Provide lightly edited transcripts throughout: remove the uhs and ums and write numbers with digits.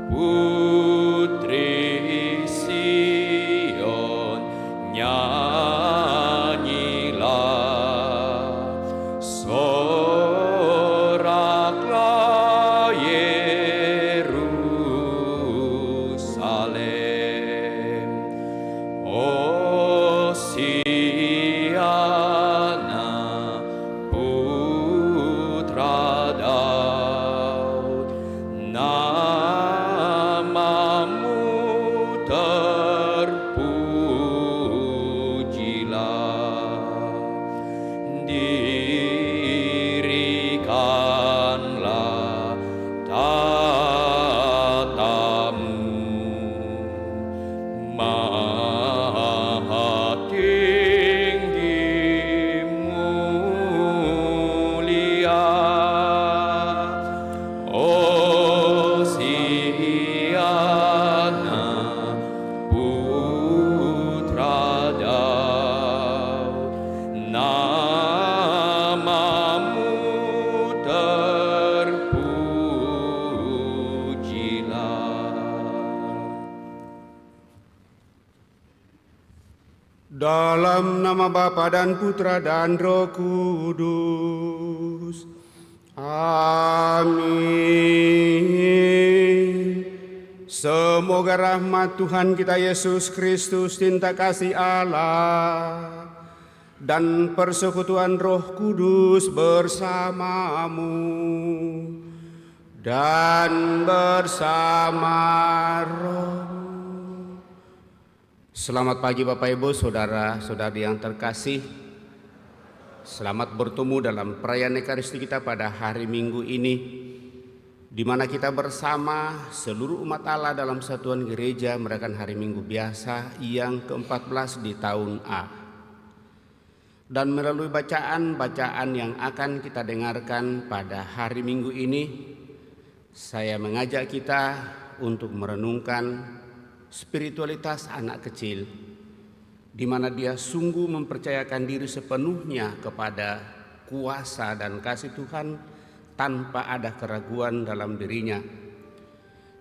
Putri Sion, nyanyilah, soraklah Yerusalem. Hosiana, putra Daud, namamu terpujilah. Dirikanlah tatamu, maha tinggi mulia. Hosiana, putra Daud, namamu terpujilah. Dalam nama Bapa dan Putra dan Roh Kudus. Amin. Semoga rahmat Tuhan kita Yesus Kristus, cinta kasih Allah, dan persekutuan Roh Kudus bersamamu dan bersama rohmu. Selamat pagi Bapak Ibu, saudara-saudari yang terkasih. Selamat bertemu dalam perayaan Ekaristi kita pada hari Minggu ini, di mana kita bersama seluruh umat Allah dalam satuan gereja merayakan hari Minggu biasa yang ke-14 di tahun A. Dan melalui bacaan-bacaan yang akan kita dengarkan pada hari Minggu ini, saya mengajak kita untuk merenungkan spiritualitas anak kecil, di mana dia sungguh mempercayakan diri sepenuhnya kepada kuasa dan kasih Tuhan tanpa ada keraguan dalam dirinya,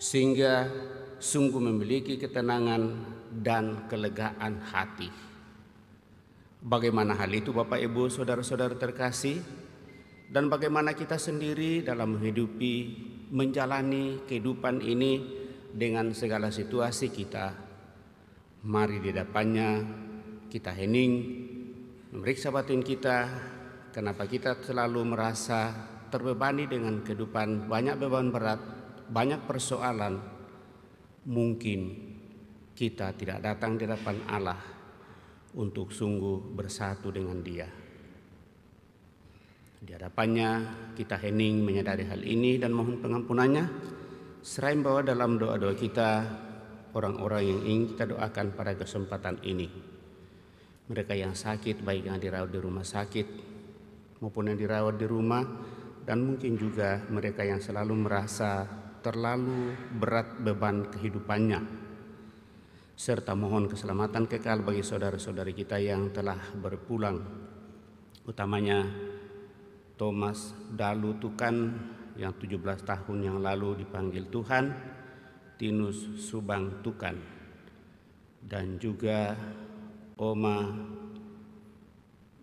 sehingga sungguh memiliki ketenangan dan kelegaan hati. Bagaimana hal itu Bapak Ibu, saudara-saudara terkasih, dan bagaimana kita sendiri dalam menjalani kehidupan ini dengan segala situasi kita. Mari di hadapannya kita hening, memeriksa batin kita. Kenapa kita selalu merasa terbebani dengan kehidupan, banyak beban berat, banyak persoalan. Mungkin kita tidak datang di hadapan Allah untuk sungguh bersatu dengan Dia. Di hadapannya kita hening menyadari hal ini dan mohon pengampunannya. Serahin bahwa dalam doa-doa kita orang-orang yang ingin kita doakan pada kesempatan ini. Mereka yang sakit, baik yang dirawat di rumah sakit maupun yang dirawat di rumah, dan mungkin juga mereka yang selalu merasa terlalu berat beban kehidupannya. Serta mohon keselamatan kekal bagi saudara-saudari kita yang telah berpulang, utamanya Thomas Dalu Tukan yang 17 tahun yang lalu dipanggil Tuhan, Tinus Subang Tukan, dan juga Oma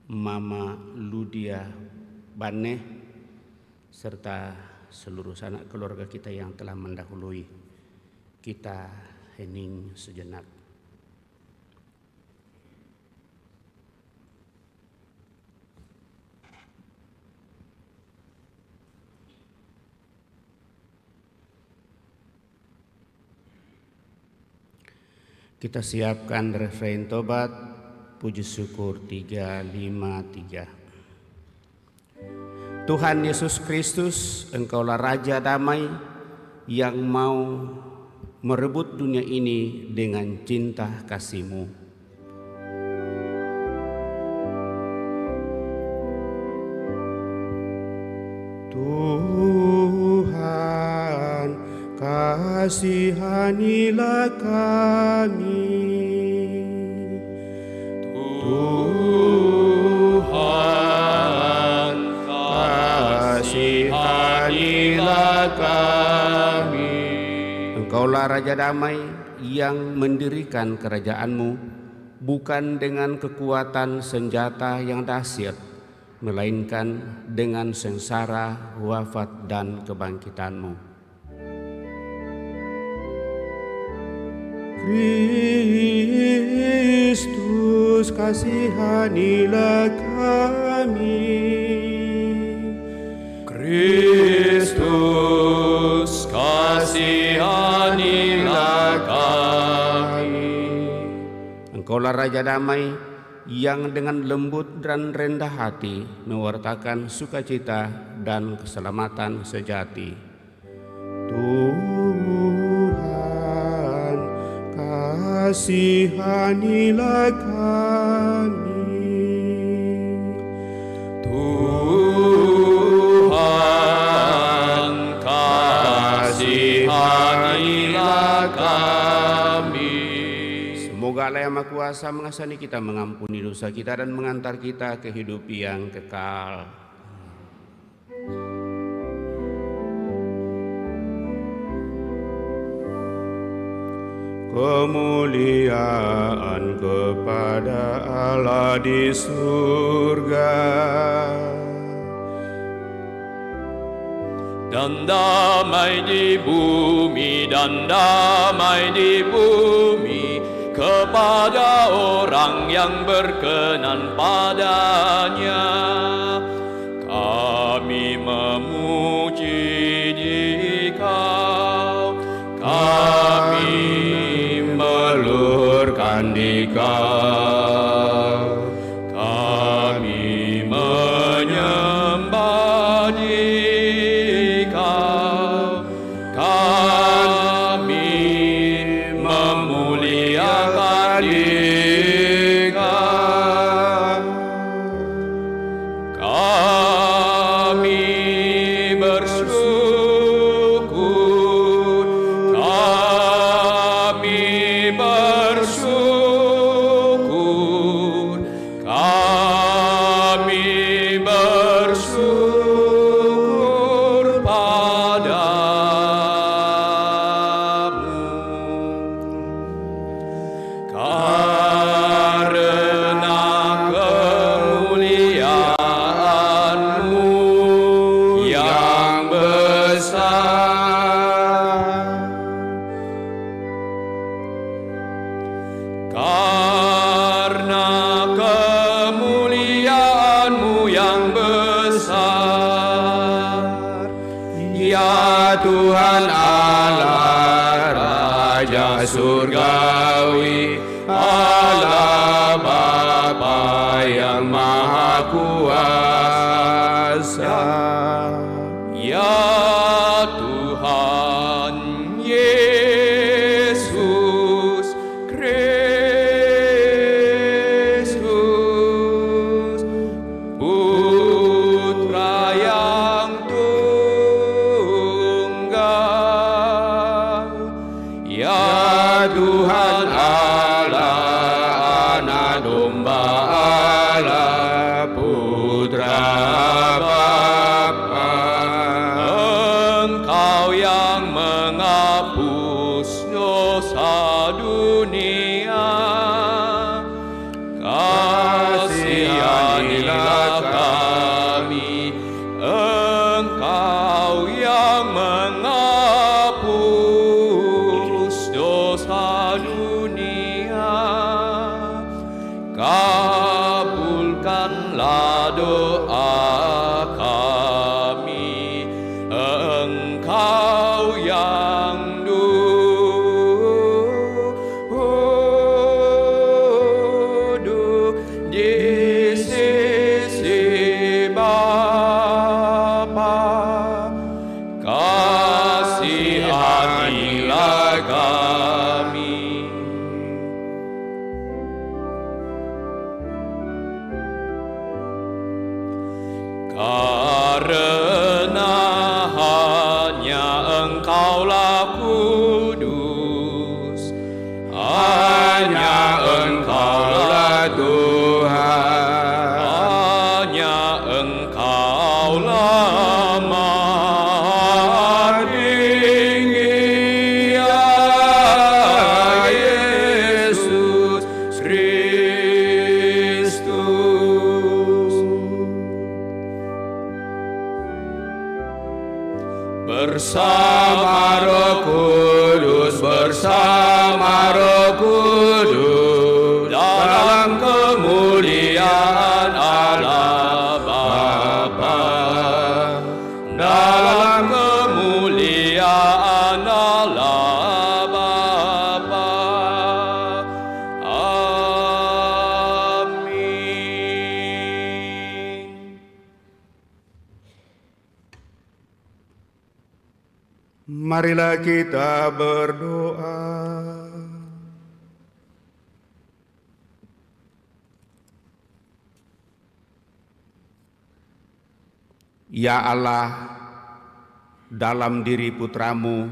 Mama Ludia Baneh, serta seluruh sanak keluarga kita yang telah mendahului. Kita hening sejenak. Kita siapkan refrein tobat, puji syukur 353. Tuhan Yesus Kristus, Engkaulah Raja Damai yang mau merebut dunia ini dengan cinta kasih-Mu. Tuhan, kasihanilah kami. Tuhan, kasihanilah kami. Engkaulah Raja Damai yang mendirikan kerajaanmu, bukan dengan kekuatan senjata yang dahsyat, melainkan dengan sengsara, wafat, dan kebangkitanmu. Kristus, kasihanilah kami. Kristus, kasihanilah kami. Engkaulah Raja Damai yang dengan lembut dan rendah hati mewartakan sukacita dan keselamatan sejati. Tuhan, kasihanilah kami. Tuhan, kasihanilah kami. Semoga Allah yang Maha Kuasa mengasihani kita, mengampuni dosa kita, dan mengantar kita ke hidup yang kekal. Kemuliaan kepada Allah di surga, Dan damai di bumi, dan damai di bumi, kepada orang yang berkenan padanya. Kami memuji Dikau, kami melurkan Dikau, kami menyembah Dikau, kami memuliakan Dikau, kami bersyukur, kami bersyukur, kami bersyukur padamu. Karena kemuliaan-Mu yang besar, karena kemuliaan-Mu yang besar, ya Tuhan Allah Raja Surgawi, Allah Bapa yang Maha Kuasa. Ya Tuhan Yesus Kristus, Putra yang tunggal. Ya Tuhan Allah, Anak Domba Allah, Putra Bapa. Engkau yang menghapus dosa dunia, kasihanilah kami. Engkau yang menghapus dosa dunia, kabulkanlah doa kami. Engkau yang duduk di sisi Bapa, kasihanilah kami. Karena hanya Engkaulah kudus, hanya Engkaulah Tuhan, hanya Engkaulah Maha Tinggi, ya Marilah kita berdoa. Ya Allah, dalam diri Putramu,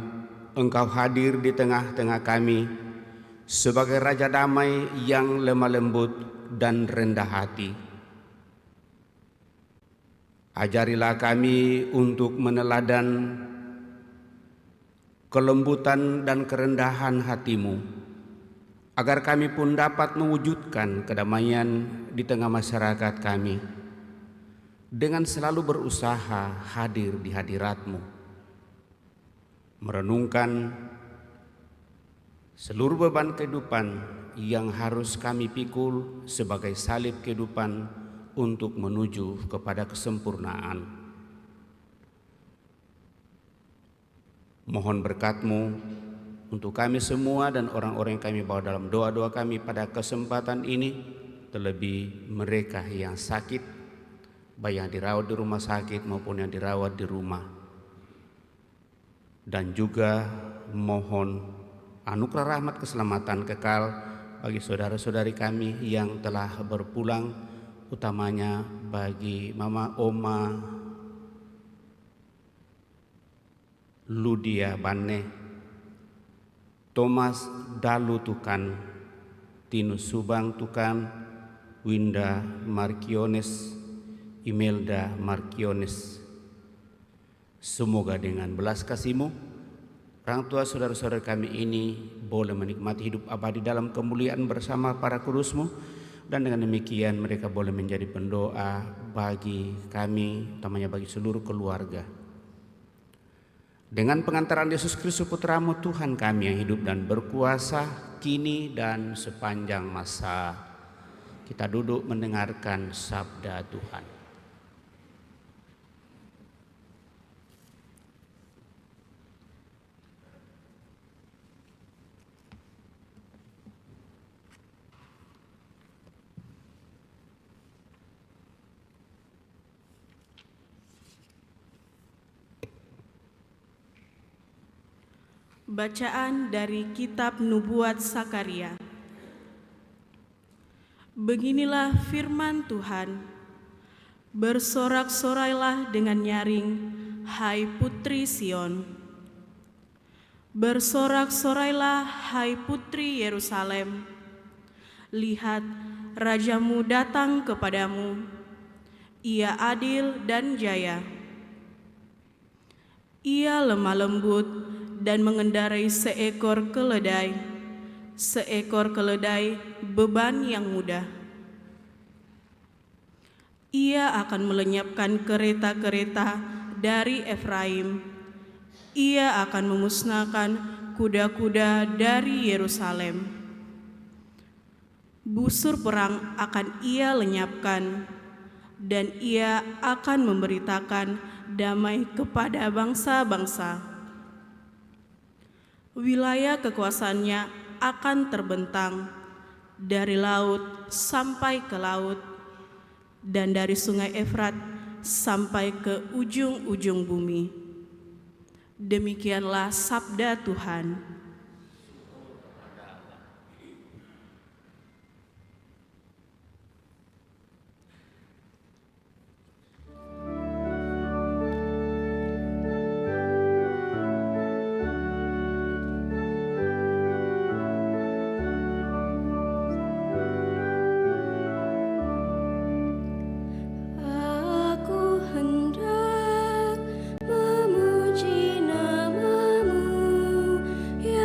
Engkau hadir di tengah-tengah kami sebagai Raja Damai yang lemah lembut dan rendah hati. Ajarilah kami untuk meneladan kelembutan dan kerendahan hati-Mu, agar kami pun dapat mewujudkan kedamaian di tengah masyarakat kami, dengan selalu berusaha hadir di hadirat-Mu, merenungkan seluruh beban kehidupan yang harus kami pikul sebagai salib kehidupan untuk menuju kepada kesempurnaan. Mohon berkat-Mu untuk kami semua dan orang-orang yang kami bawa dalam doa-doa kami pada kesempatan ini, terlebih mereka yang sakit, baik yang dirawat di rumah sakit maupun yang dirawat di rumah. Dan juga mohon anugerah rahmat keselamatan kekal bagi saudara-saudari kami yang telah berpulang, utamanya bagi Mama Oma Ludia Bane, Thomas Dalu Tukan, Tinus Subang Tukan, Winda Markiones, Imelda Markiones. Semoga dengan belas kasih-Mu, orang tua saudara-saudara kami ini boleh menikmati hidup abadi dalam kemuliaan bersama para kudus-Mu, dan dengan demikian mereka boleh menjadi pendoa bagi kami, utamanya bagi seluruh keluarga. Dengan pengantaran Yesus Kristus Putra-Mu Tuhan kami yang hidup dan berkuasa kini dan sepanjang masa, kita duduk mendengarkan sabda Tuhan. Bacaan dari Kitab Nubuat Sakaria. Beginilah firman Tuhan. Bersorak-sorailah dengan nyaring, hai putri Sion. Bersorak-sorailah, hai putri Yerusalem. Lihat, rajamu datang kepadamu. Ia adil dan jaya. Ia lemah lembut dan mengendarai seekor keledai beban yang mudah. Ia akan melenyapkan kereta-kereta dari Efraim. Ia akan memusnahkan kuda-kuda dari Yerusalem. Busur perang akan ia lenyapkan, dan ia akan memberitakan damai kepada bangsa-bangsa. Wilayah kekuasaannya akan terbentang dari laut sampai ke laut, dan dari sungai Efrat sampai ke ujung-ujung bumi. Demikianlah sabda Tuhan. Memuji nama-Mu, ya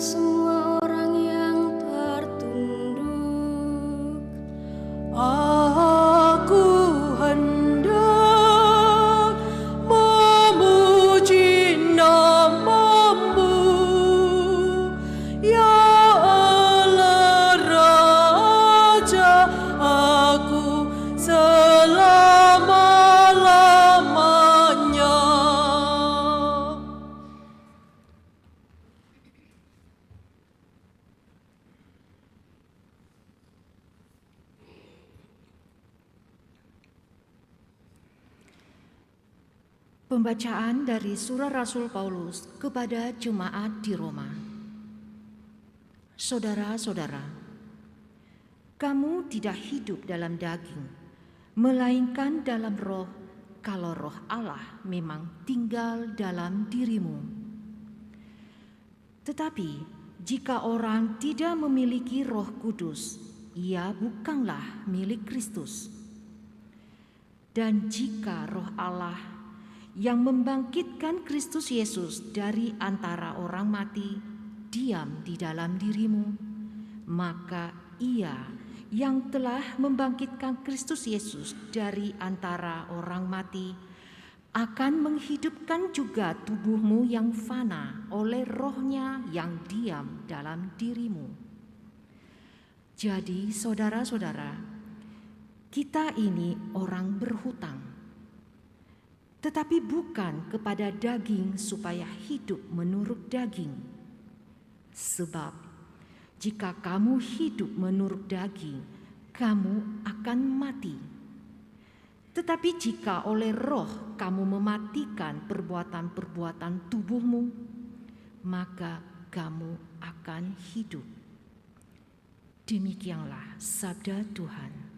semua orang yang tertunduk. Aku hendak memuji nama-Mu, ya Allah Raja aku selama-lamanya. Pembacaan dari Surat Rasul Paulus kepada jemaat di Roma. Saudara-saudara, kamu tidak hidup dalam daging, melainkan dalam roh, kalau roh Allah memang tinggal dalam dirimu. Tetapi jika orang tidak memiliki Roh Kudus, ia bukanlah milik Kristus. Dan jika roh Allah yang membangkitkan Kristus Yesus dari antara orang mati diam di dalam dirimu, maka Ia yang telah membangkitkan Kristus Yesus dari antara orang mati akan menghidupkan juga tubuhmu yang fana oleh Roh-Nya yang diam dalam dirimu. Jadi saudara-saudara, kita ini orang berhutang, tetapi bukan kepada daging supaya hidup menurut daging. Sebab jika kamu hidup menurut daging, kamu akan mati. Tetapi jika oleh roh kamu mematikan perbuatan-perbuatan tubuhmu, maka kamu akan hidup. Demikianlah sabda Tuhan.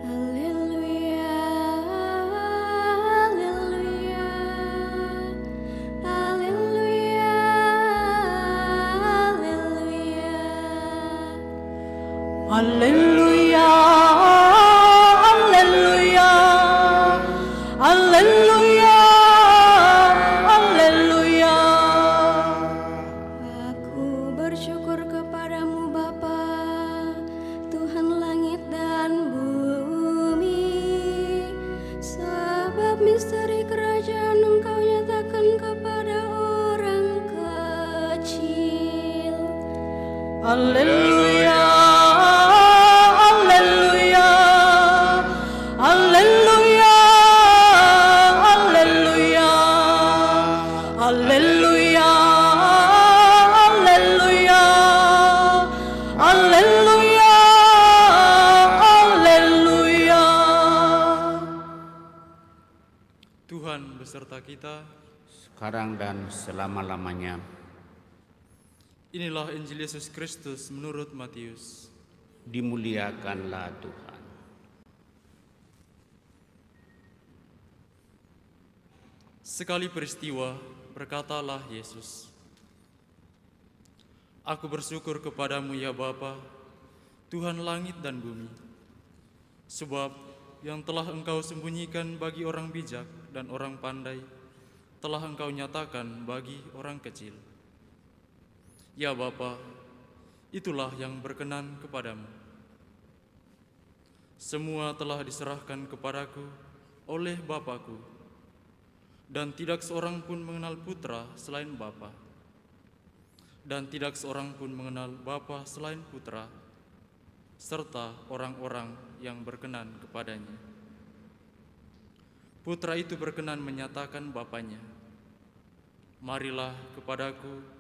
Haleluya, haleluya, haleluya, haleluya. Haleluya, haleluya, haleluya, haleluya. Aku bersyukur kepadamu Bapa, Tuhan langit dan bumi, sebab misteri kerajaan Engkau nyatakan kepada orang kecil. Haleluya, haleluya, haleluya, haleluya, haleluya, haleluya, haleluya, haleluya. Tuhan beserta kita. sekarang dan selama-lamanya. Inilah Injil Yesus Kristus menurut Matius. Dimuliakanlah Tuhan. Sekali peristiwa, berkatalah Yesus, Aku bersyukur kepadamu ya Bapa, Tuhan langit dan bumi, sebab yang telah Engkau sembunyikan bagi orang bijak dan orang pandai, telah Engkau nyatakan bagi orang kecil. Ya Bapa, itulah yang berkenan kepadamu. Semua telah diserahkan kepadaku oleh Bapa-Ku, dan tidak seorang pun mengenal Putra selain Bapa, dan tidak seorang pun mengenal Bapa selain Putra, serta orang-orang yang berkenan kepadanya. Putra itu berkenan menyatakan Bapanya, Marilah kepadaku,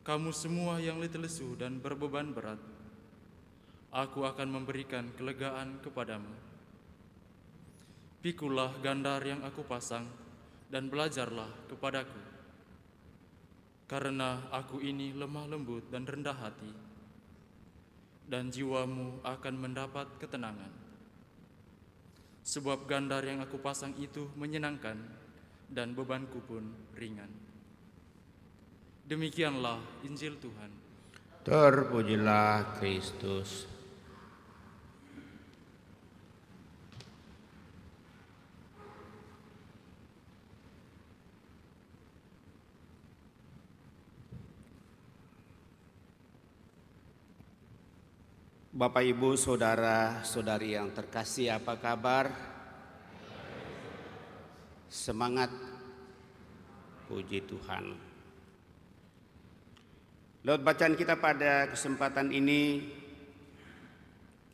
kamu semua yang letih lesu dan berbeban berat, aku akan memberikan kelegaan kepadamu. Pikulah gandar yang aku pasang, dan belajarlah kepadaku, karena aku ini lemah lembut dan rendah hati, dan jiwamu akan mendapat ketenangan. sebab gandar yang aku pasang itu menyenangkan dan bebanku pun ringan. Demikianlah Injil Tuhan. Terpujilah Kristus. Bapak, Ibu, saudara-saudari yang terkasih, apa kabar? Semangat, puji Tuhan. Lewat bacaan kita pada kesempatan ini,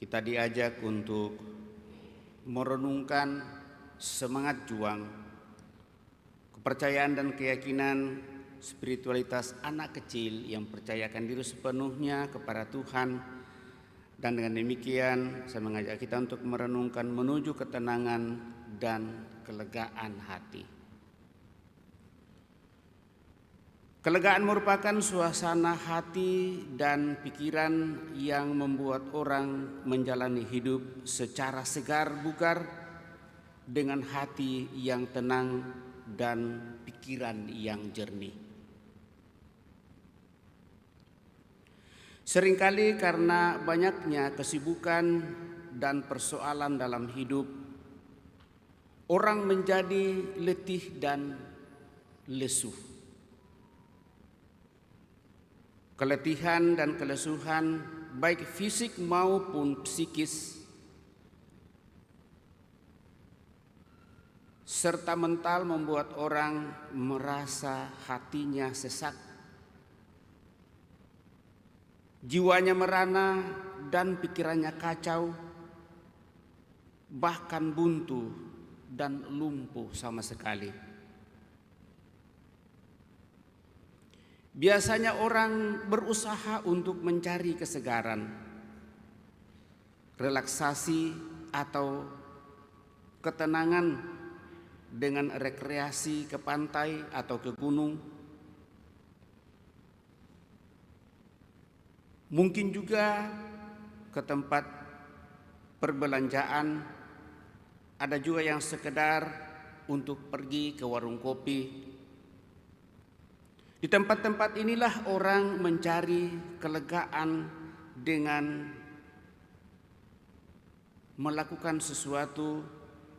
kita diajak untuk merenungkan semangat juang, kepercayaan dan keyakinan spiritualitas anak kecil yang percayakan diri sepenuhnya kepada Tuhan. Dan dengan demikian saya mengajak kita untuk merenungkan menuju ketenangan dan kelegaan hati. Kelegaan merupakan suasana hati dan pikiran yang membuat orang menjalani hidup secara segar bugar dengan hati yang tenang dan pikiran yang jernih. Seringkali karena banyaknya kesibukan dan persoalan dalam hidup, orang menjadi letih dan lesu. Keletihan dan kelesuhan baik fisik maupun psikis serta mental membuat orang merasa hatinya sesak, jiwanya merana dan pikirannya kacau, bahkan buntu dan lumpuh sama sekali. Biasanya orang berusaha untuk mencari kesegaran, relaksasi atau ketenangan dengan rekreasi ke pantai atau ke gunung. Mungkin juga ke tempat perbelanjaan, ada juga yang sekedar untuk pergi ke warung kopi. Di tempat-tempat inilah orang mencari kelegaan dengan melakukan sesuatu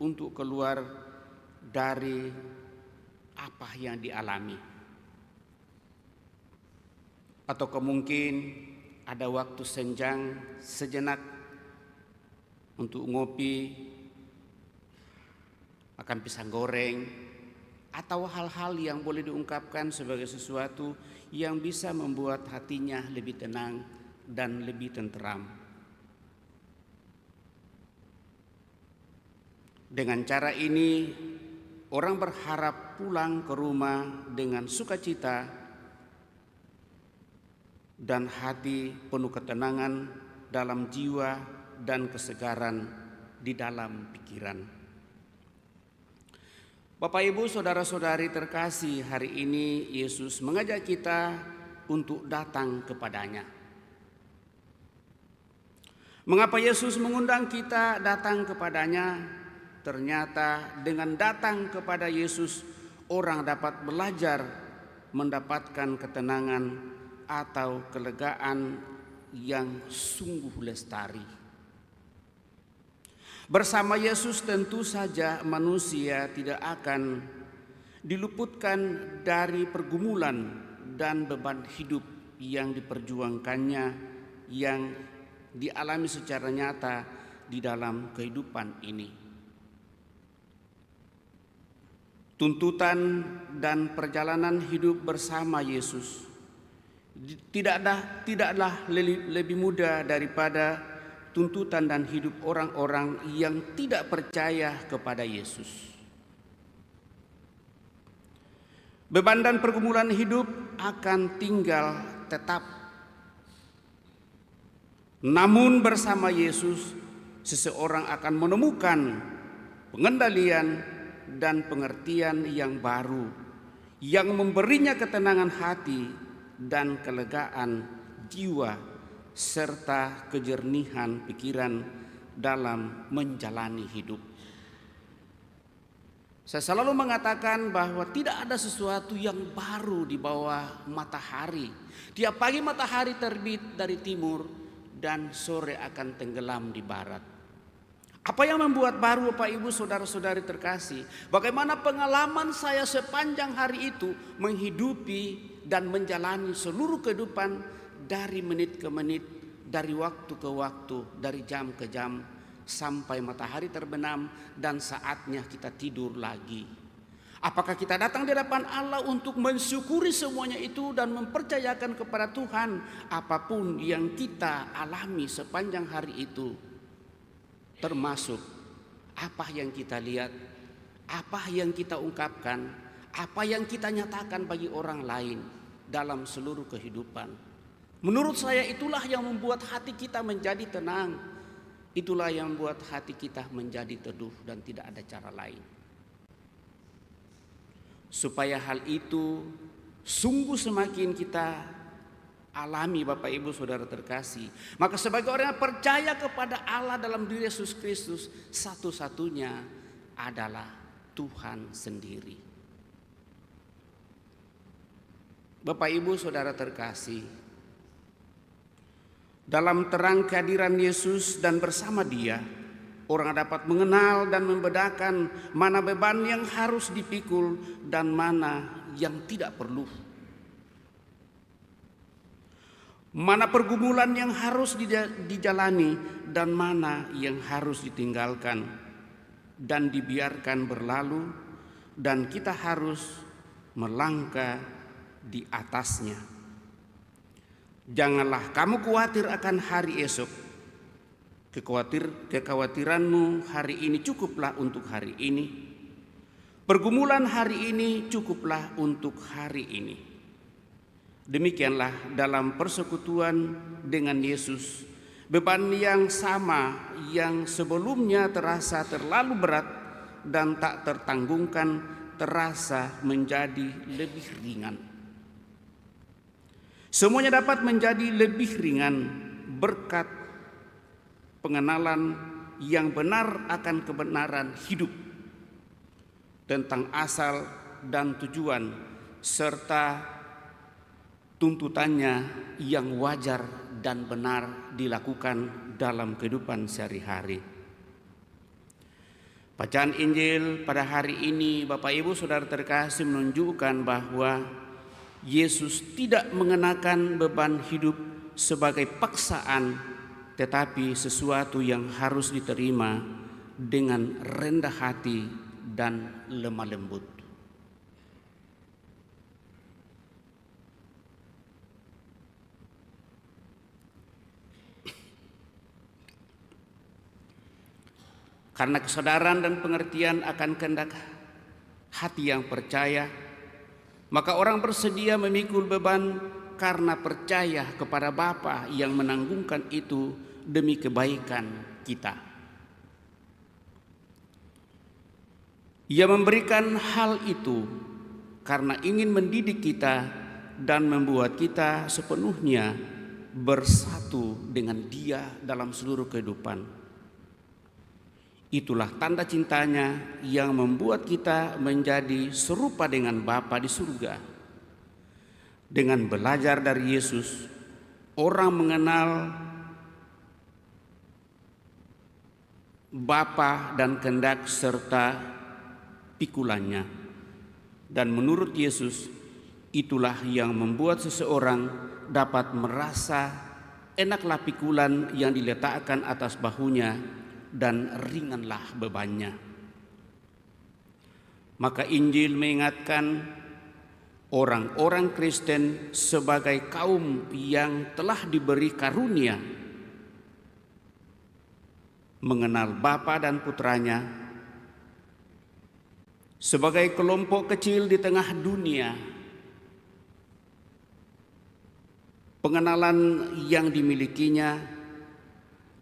untuk keluar dari apa yang dialami. Atau mungkin ada waktu senjang sejenak untuk ngopi, makan pisang goreng, atau hal-hal yang boleh diungkapkan sebagai sesuatu yang bisa membuat hatinya lebih tenang dan lebih tenteram. Dengan cara ini, orang berharap pulang ke rumah dengan sukacita dan hati penuh ketenangan dalam jiwa dan kesegaran di dalam pikiran. Bapak, Ibu, saudara-saudari terkasih, hari ini Yesus mengajak kita untuk datang kepadanya. Mengapa Yesus mengundang kita datang kepadanya? Ternyata dengan datang kepada Yesus, orang dapat belajar mendapatkan ketenangan atau kelegaan yang sungguh lestari. Bersama Yesus tentu saja manusia tidak akan diluputkan dari pergumulan dan beban hidup yang diperjuangkannya, yang dialami secara nyata di dalam kehidupan ini. Tuntutan dan perjalanan hidup bersama Yesus tidaklah lebih mudah daripada tuntutan dan hidup orang-orang yang tidak percaya kepada Yesus. Beban dan pergumulan hidup akan tinggal tetap. Namun bersama Yesus, seseorang akan menemukan pengendalian dan pengertian yang baru yang memberinya ketenangan hati dan kelegaan jiwa serta kejernihan pikiran dalam menjalani hidup. Saya selalu mengatakan bahwa tidak ada sesuatu yang baru di bawah matahari. Tiap pagi matahari terbit dari timur dan sore akan tenggelam di barat. Apa yang membuat baru Bapak Ibu Saudara-saudari terkasih? Bagaimana pengalaman saya sepanjang hari itu menghidupi dan menjalani seluruh kehidupan dari menit ke menit, dari waktu ke waktu, dari jam ke jam, sampai matahari terbenam dan saatnya kita tidur lagi. Apakah kita datang di hadapan Allah untuk mensyukuri semuanya itu dan mempercayakan kepada Tuhan apapun yang kita alami sepanjang hari itu, termasuk apa yang kita lihat, apa yang kita ungkapkan, apa yang kita nyatakan bagi orang lain dalam seluruh kehidupan. Menurut saya itulah yang membuat hati kita menjadi tenang. Itulah yang membuat hati kita menjadi teduh dan tidak ada cara lain. Supaya hal itu sungguh semakin kita alami Bapak Ibu Saudara terkasih, maka sebagai orang yang percaya kepada Allah dalam diri Yesus Kristus, satu-satunya adalah Tuhan sendiri. Bapak Ibu Saudara terkasih, dalam terang kehadiran Yesus dan bersama Dia, orang dapat mengenal dan membedakan mana beban yang harus dipikul dan mana yang tidak perlu. Mana pergumulan yang harus dijalani dan mana yang harus ditinggalkan dan dibiarkan berlalu, dan kita harus melangkah di atasnya. Janganlah kamu khawatir akan hari esok. Kekhawatiranmu hari ini cukuplah untuk hari ini. Pergumulan hari ini cukuplah untuk hari ini. Demikianlah dalam persekutuan dengan Yesus, beban yang sama yang sebelumnya terasa terlalu berat dan tak tertanggungkan terasa menjadi lebih ringan. Semuanya dapat menjadi lebih ringan berkat pengenalan yang benar akan kebenaran hidup tentang asal dan tujuan serta tuntutannya yang wajar dan benar dilakukan dalam kehidupan sehari-hari. Bacaan Injil pada hari ini Bapak Ibu Saudara terkasih menunjukkan bahwa Yesus tidak mengenakan beban hidup sebagai paksaan, tetapi sesuatu yang harus diterima dengan rendah hati dan lemah lembut. Karena kesadaran dan pengertian akan kehendak hati yang percaya, maka orang bersedia memikul beban karena percaya kepada Bapa yang menanggungkan itu demi kebaikan kita. Ia memberikan hal itu karena ingin mendidik kita dan membuat kita sepenuhnya bersatu dengan Dia dalam seluruh kehidupan. Itulah tanda cintanya yang membuat kita menjadi serupa dengan Bapa di surga. Dengan belajar dari Yesus, orang mengenal Bapa dan kehendak serta pikulannya. Dan menurut Yesus, itulah yang membuat seseorang dapat merasa enaklah pikulan yang diletakkan atas bahunya dan ringanlah bebannya. Maka Injil mengingatkan orang-orang Kristen sebagai kaum yang telah diberi karunia mengenal Bapa dan Putranya sebagai kelompok kecil di tengah dunia. Pengenalan yang dimilikinya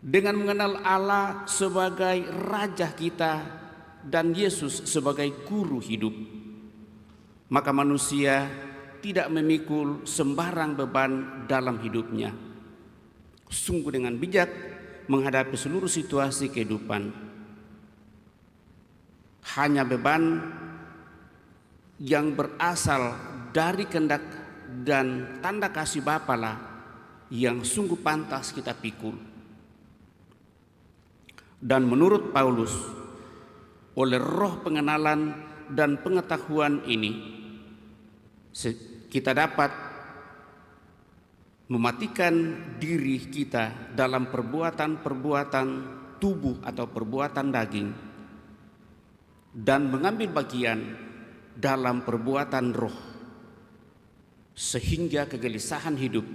dengan mengenal Allah sebagai Raja kita dan Yesus sebagai Guru hidup, maka manusia tidak memikul sembarang beban dalam hidupnya. Sungguh dengan bijak menghadapi seluruh situasi kehidupan. hanya beban yang berasal dari kehendak dan tanda kasih Bapa lah yang sungguh pantas kita pikul. Dan menurut Paulus, oleh roh pengenalan dan pengetahuan ini, kita dapat mematikan diri kita dalam perbuatan-perbuatan tubuh atau perbuatan daging dan mengambil bagian dalam perbuatan roh, sehingga kegelisahan hidup,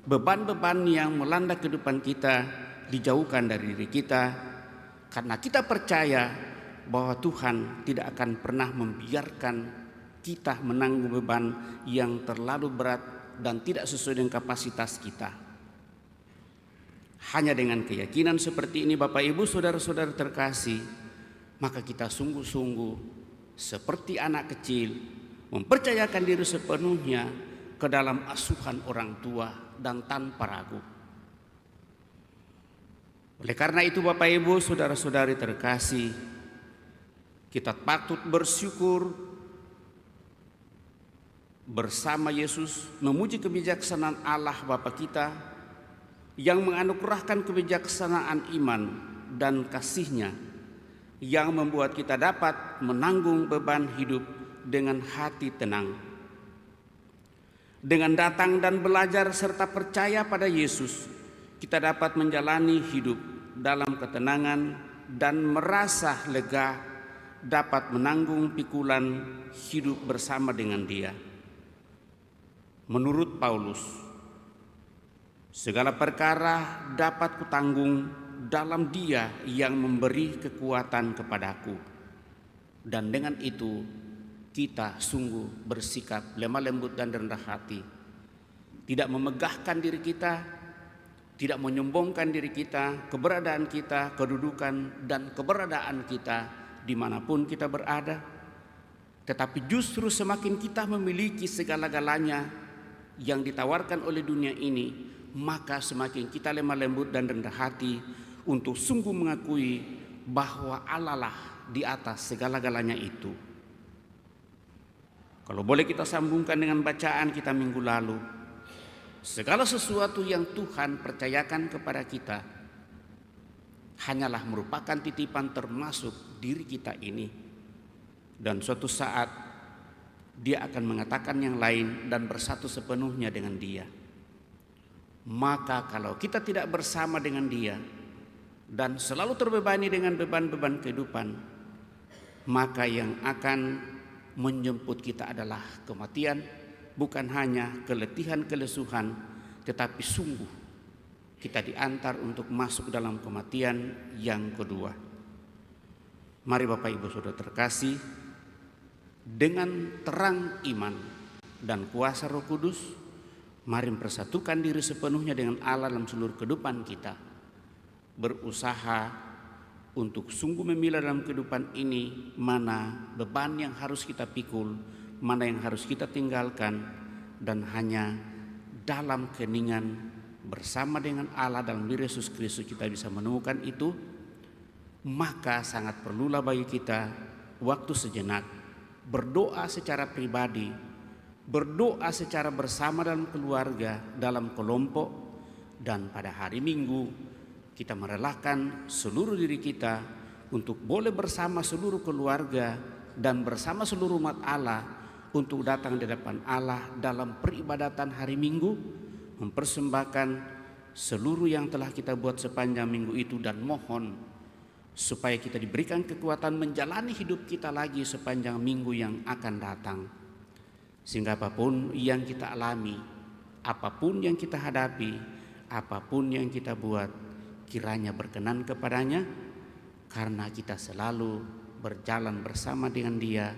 beban-beban yang melanda kehidupan kita dijauhkan dari diri kita, karena kita percaya bahwa Tuhan tidak akan pernah membiarkan kita menanggung beban yang terlalu berat dan tidak sesuai dengan kapasitas kita. Hanya dengan keyakinan seperti ini, Bapak Ibu saudara-saudara terkasih, maka kita sungguh-sungguh seperti anak kecil mempercayakan diri sepenuhnya ke dalam asuhan orang tua dan tanpa ragu. Oleh karena itu Bapak Ibu saudara-saudari terkasih, kita patut bersyukur bersama Yesus memuji kebijaksanaan Allah Bapa kita yang menganugerahkan kebijaksanaan iman dan kasih-Nya yang membuat kita dapat menanggung beban hidup dengan hati tenang. Dengan datang dan belajar serta percaya pada Yesus, kita dapat menjalani hidup dalam ketenangan dan merasa lega, dapat menanggung pikulan hidup bersama dengan Dia. Menurut Paulus, segala perkara dapat kutanggung dalam Dia yang memberi kekuatan kepadaku. Dan dengan itu kita sungguh bersikap lemah lembut dan rendah hati, tidak memegahkan diri kita, tidak menyombongkan diri kita, keberadaan kita, kedudukan dan keberadaan kita dimanapun kita berada. Tetapi justru semakin kita memiliki segala-galanya yang ditawarkan oleh dunia ini, maka semakin kita lemah lembut dan rendah hati untuk sungguh mengakui bahwa Allah lah di atas segala-galanya itu. Kalau boleh kita sambungkan dengan bacaan kita minggu lalu, segala sesuatu yang Tuhan percayakan kepada kita hanyalah merupakan titipan termasuk diri kita ini. Dan suatu saat Dia akan mengatakan yang lain dan bersatu sepenuhnya dengan Dia. Maka kalau kita tidak bersama dengan Dia dan selalu terbebani dengan beban-beban kehidupan, maka yang akan menjemput kita adalah kematian, bukan hanya keletihan, kelesuhan, tetapi sungguh kita diantar untuk masuk dalam kematian yang kedua. Mari Bapak Ibu Saudara terkasih, dengan terang iman dan kuasa Roh Kudus, mari mempersatukan diri sepenuhnya dengan Allah dalam seluruh kehidupan kita, berusaha untuk sungguh memilah dalam kehidupan ini mana beban yang harus kita pikul, mana yang harus kita tinggalkan, dan hanya dalam keheningan bersama dengan Allah dalam diri Yesus Kristus kita bisa menemukan itu. Maka sangat perlulah bagi kita waktu sejenak berdoa secara pribadi, berdoa secara bersama dalam keluarga, dalam kelompok, dan pada hari Minggu kita merelakan seluruh diri kita untuk boleh bersama seluruh keluarga dan bersama seluruh umat Allah untuk datang di depan Allah dalam peribadatan hari Minggu, mempersembahkan seluruh yang telah kita buat sepanjang minggu itu, dan mohon supaya kita diberikan kekuatan menjalani hidup kita lagi sepanjang minggu yang akan datang. Sehingga apapun yang kita alami, apapun yang kita hadapi, apapun yang kita buat, kiranya berkenan kepadanya, karena kita selalu berjalan bersama dengan Dia,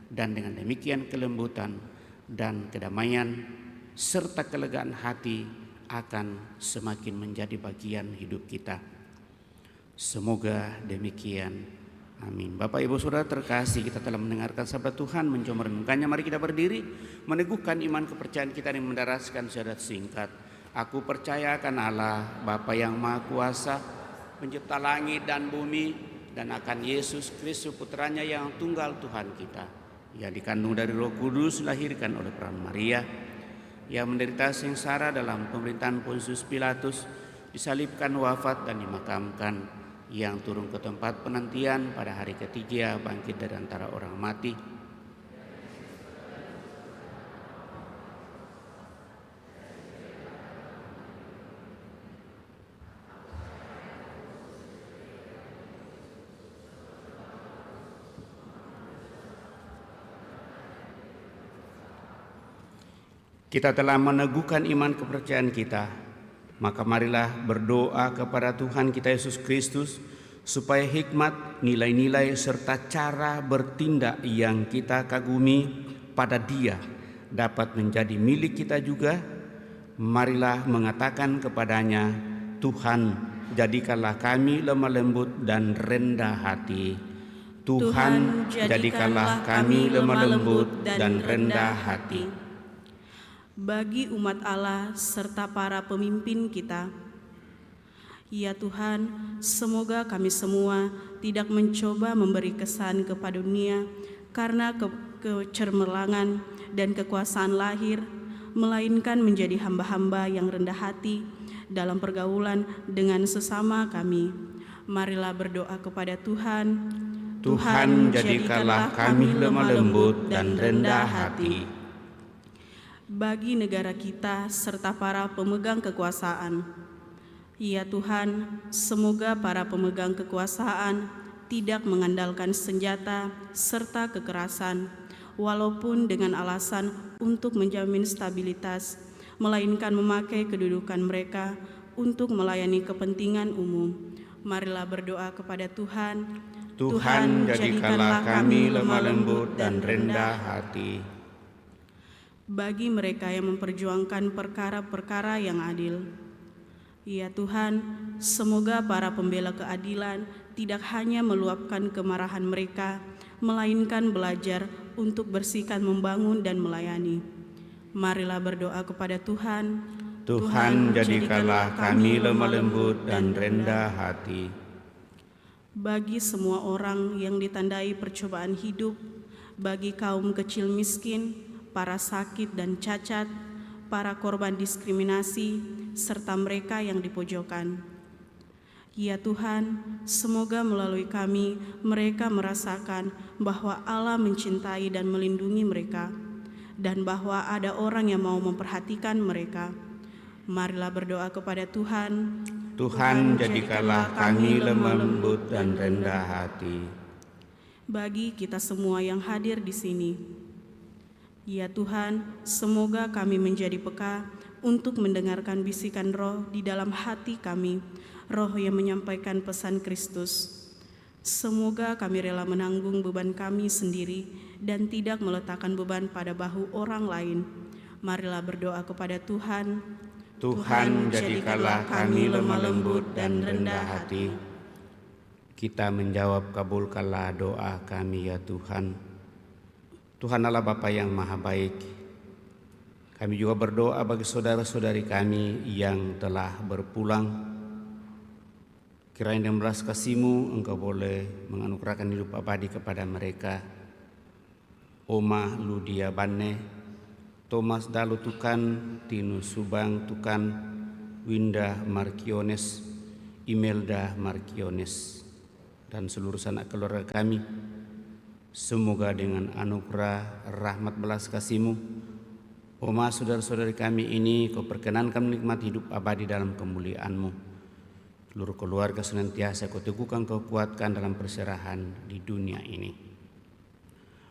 dan dengan demikian kelembutan dan kedamaian serta kelegaan hati akan semakin menjadi bagian hidup kita. Semoga demikian. Amin. Bapak Ibu Saudara terkasih, kita telah mendengarkan sabda Tuhan, mencoba merenungkannya. Mari kita berdiri, meneguhkan iman kepercayaan kita dengan mendaraskan syahadat singkat. Aku percaya akan Allah, Bapa yang Maha Kuasa, pencipta langit dan bumi, dan akan Yesus Kristus putranya yang tunggal Tuhan kita. Ia dikandung dari Roh Kudus, dilahirkan oleh peran Maria. Ia menderita sengsara dalam pemerintahan Pontius Pilatus, disalibkan, wafat dan dimakamkan. Yang turun ke tempat penantian pada hari ketiga, bangkit dari antara orang mati. Kita telah meneguhkan iman kepercayaan kita, maka marilah berdoa kepada Tuhan kita Yesus Kristus supaya hikmat, nilai-nilai serta cara bertindak yang kita kagumi pada Dia dapat menjadi milik kita juga. Marilah mengatakan kepadanya, Tuhan, jadikanlah kami lemah lembut dan rendah hati. Tuhan, jadikanlah kami lemah lembut dan rendah hati. Bagi umat Allah serta para pemimpin kita, ya Tuhan, semoga kami semua tidak mencoba memberi kesan kepada dunia karena kecermelangan dan kekuasaan lahir, melainkan menjadi hamba-hamba yang rendah hati dalam pergaulan dengan sesama kami. Marilah berdoa kepada Tuhan. Tuhan, jadikanlah kami lemah lembut dan rendah hati. Bagi negara kita serta para pemegang kekuasaan, ya Tuhan, semoga para pemegang kekuasaan tidak mengandalkan senjata serta kekerasan, walaupun dengan alasan untuk menjamin stabilitas, melainkan memakai kedudukan mereka untuk melayani kepentingan umum. Marilah berdoa kepada Tuhan. Tuhan, jadikanlah kami lemah lembut dan rendah hati. Bagi mereka yang memperjuangkan perkara-perkara yang adil, ya Tuhan, semoga para pembela keadilan tidak hanya meluapkan kemarahan mereka, melainkan belajar untuk bersikap membangun dan melayani. Marilah berdoa kepada Tuhan. Tuhan, jadikanlah kami lemah lembut dan rendah hati. Bagi semua orang yang ditandai percobaan hidup, bagi kaum kecil miskin, para sakit dan cacat, para korban diskriminasi, serta mereka yang dipojokkan. Ya Tuhan, semoga melalui kami mereka merasakan bahwa Allah mencintai dan melindungi mereka, dan bahwa ada orang yang mau memperhatikan mereka. Marilah berdoa kepada Tuhan. Tuhan, jadikanlah kami lemah lembut dan rendah hati. Bagi kita semua yang hadir di sini, ya Tuhan, semoga kami menjadi peka untuk mendengarkan bisikan roh di dalam hati kami, roh yang menyampaikan pesan Kristus. Semoga kami rela menanggung beban kami sendiri dan tidak meletakkan beban pada bahu orang lain. Marilah berdoa kepada Tuhan. Tuhan, jadikanlah kami lemah lembut dan rendah hati. Kita menjawab, kabulkanlah doa kami ya Tuhan. Tuhan Allah Bapa yang Maha Baik, kami juga berdoa bagi saudara-saudari kami yang telah berpulang. Kiranya dengan belas kasih-Mu Engkau boleh menganugerahkan hidup abadi kepada mereka. Oma Ludia Bane, Thomas Dalu Tukan, Tinus Subang Tukan, Winda Markiones, Imelda Markiones, dan seluruh sanak keluarga kami. Semoga dengan anugerah rahmat belas kasih-Mu, Oma saudara-saudari kami ini Kau perkenankan menikmati hidup abadi dalam kemuliaan-Mu. Seluruh keluarga senantiasa Kau teguhkan, Kau kuatkan dalam perserahan di dunia ini.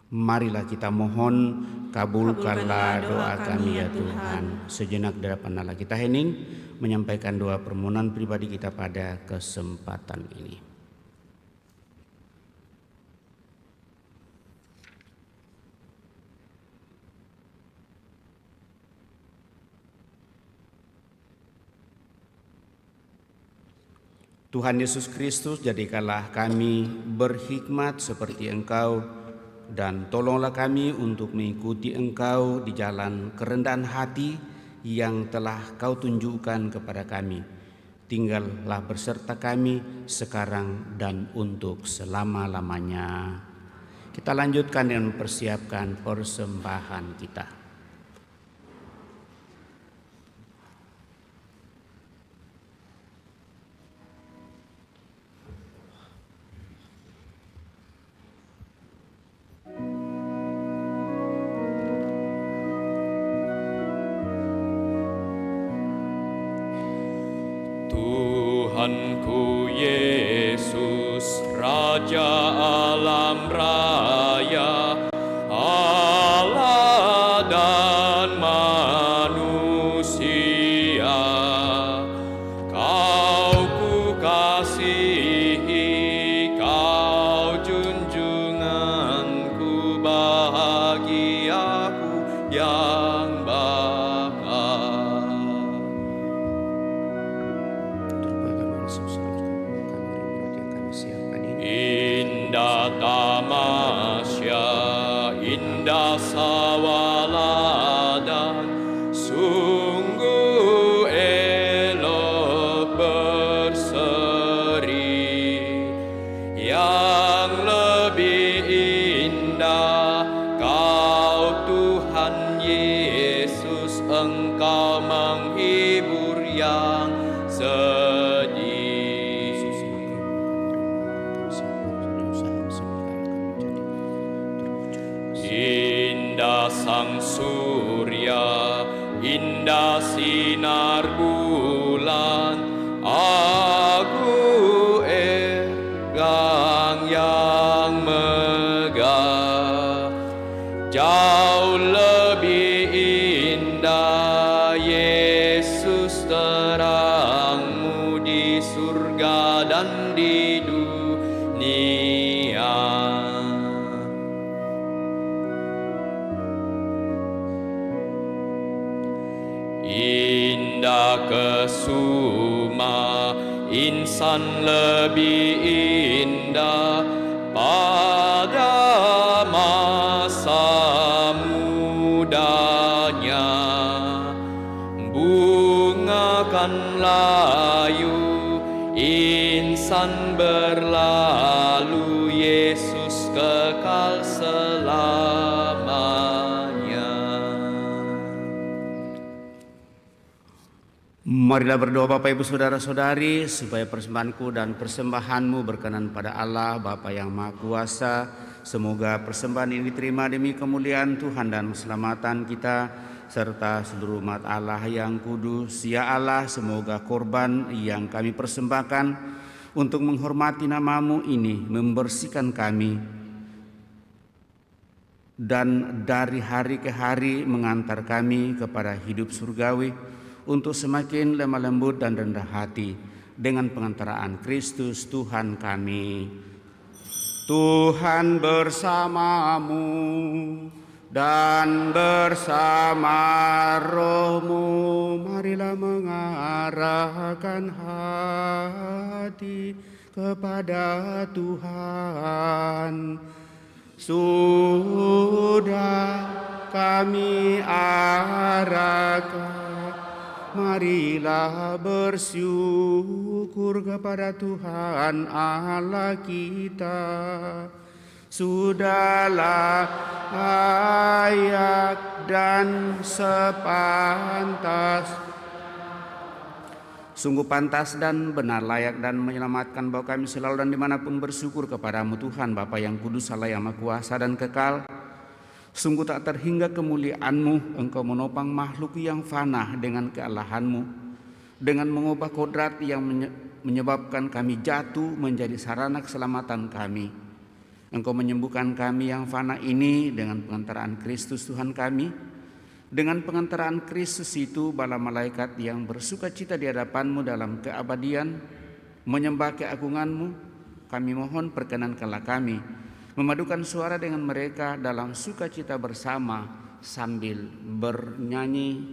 Marilah kita mohon, kabulkanlah doa kami ya Tuhan. Sejenak di hadapan Allah kita hening menyampaikan doa permohonan pribadi kita pada kesempatan ini. Tuhan Yesus Kristus, jadikanlah kami berhikmat seperti Engkau, dan tolonglah kami untuk mengikuti Engkau di jalan kerendahan hati yang telah Kau tunjukkan kepada kami. tinggallah berserta kami sekarang dan untuk selama-lamanya. Kita lanjutkan dengan mempersiapkan persembahan kita. Tuhanku Yesus, Raja alam raya, Allah dan manusia, Kau ku kasihi, Kau junjunganku, bahagiaku yang indah tamasya, indah sawaladan, sungguh elok berseri. Yang lebih indah Kau Tuhan Yesus, Engkau menghibur yang sedih. Indah sang surya, indah sinar bulan, aku egang yang megah. Jauh lebih indah Yesus, terangmu di surga dan di dunia. Indah kesuma, insan lebih indah pada masa mudanya. Bunga kan layu, insan berlalu, Yesus kekal selamanya. Marilah berdoa Bapak Ibu Saudara-saudari, supaya persembahanku dan persembahanmu berkenan pada Allah Bapa yang Maha Kuasa. Semoga persembahan ini diterima demi kemuliaan Tuhan dan keselamatan kita, serta seluruh umat Allah yang kudus. Ya Allah, semoga korban yang kami persembahkan untuk menghormati nama-Mu ini membersihkan kami, dan dari hari ke hari mengantar kami kepada hidup surgawi, untuk semakin lemah lembut dan rendah hati dengan pengantaraan Kristus Tuhan kami. Tuhan bersamamu dan bersama rohmu, marilah mengarahkan hati kepada Tuhan. Sudah kami arahkan, marilah bersyukur kepada Tuhan Allah kita. Sudahlah layak dan sepantas, sungguh pantas dan benar, layak dan menyelamatkan bahwa kami selalu dan dimanapun bersyukur kepadamu Tuhan Bapa yang kudus, Allah yang Maha Kuasa dan kekal. Sungguh tak terhingga kemuliaan-Mu, Engkau menopang makhluk yang fana dengan kealahan-Mu, dengan mengubah kodrat yang menyebabkan kami jatuh menjadi sarana keselamatan kami. Engkau menyembuhkan kami yang fana ini dengan pengantaraan Kristus Tuhan kami. Dengan pengantaraan Kristus itu, bala malaikat yang bersuka cita di hadapan-Mu dalam keabadian menyembah keagungan-Mu. Kami mohon perkenankanlah kami memadukan suara dengan mereka dalam sukacita bersama sambil bernyanyi.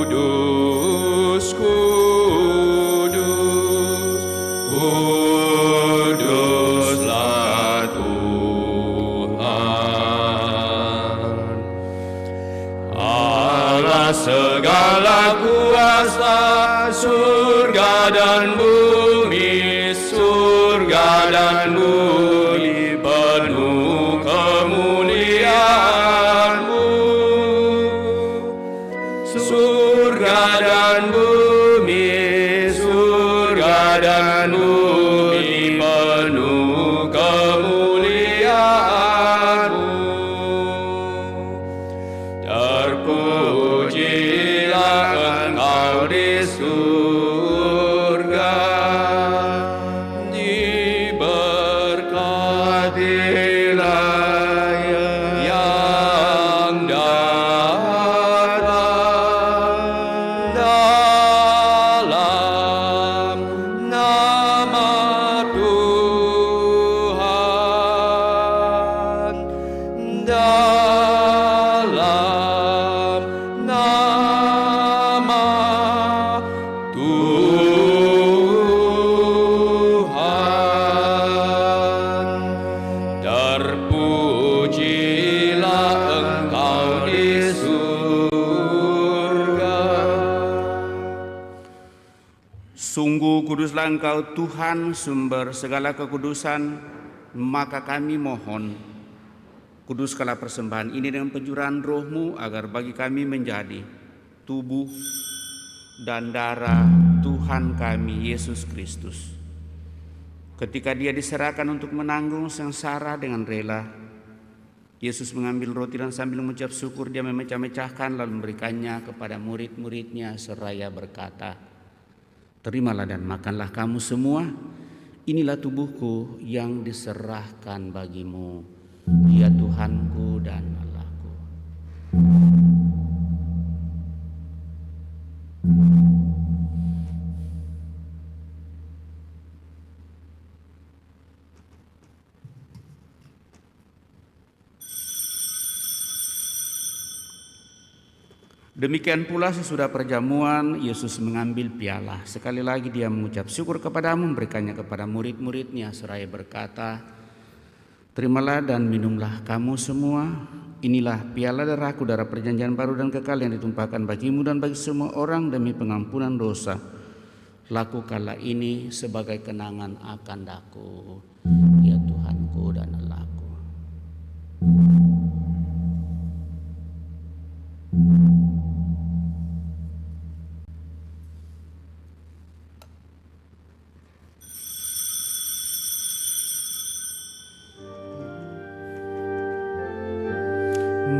Kudus, kudus, kudus. surga dan bumi, surga dan bumi penuh kemuliaan-Mu. Surga dan bumi, surga dan bumi penuh kemuliaan-Mu. Terpujilah Engkau di surga, diberkatilah yang datang dalam nama Tuhan, dalam nama Tuhan. Terpujilah Engkau di surga. Sungguh kuduslah Engkau Tuhan, sumber segala kekudusan, maka kami mohon, kuduskanlah persembahan ini dengan pencurahan Roh-Mu, agar bagi kami menjadi tubuh dan darah Tuhan kami Yesus Kristus. Ketika Dia diserahkan untuk menanggung sengsara dengan rela, Yesus mengambil roti dan sambil mengucap syukur Dia memecah-mecahkan lalu memberikannya kepada murid-muridnya seraya berkata, "Terimalah dan makanlah kamu semua, inilah tubuhku yang diserahkan bagimu, Dia Tuhanku dan Allahku." Demikian pula sesudah perjamuan, Yesus mengambil piala. Sekali lagi Dia mengucap syukur kepadamu, memberikannya kepada murid-muridnya seraya berkata, "Terimalah dan minumlah kamu semua, inilah piala darahku, darah perjanjian baru dan kekal yang ditumpahkan bagimu dan bagi semua orang demi pengampunan dosa. Lakukanlah ini sebagai kenangan akan Aku, ya Tuhanku dan Allahku."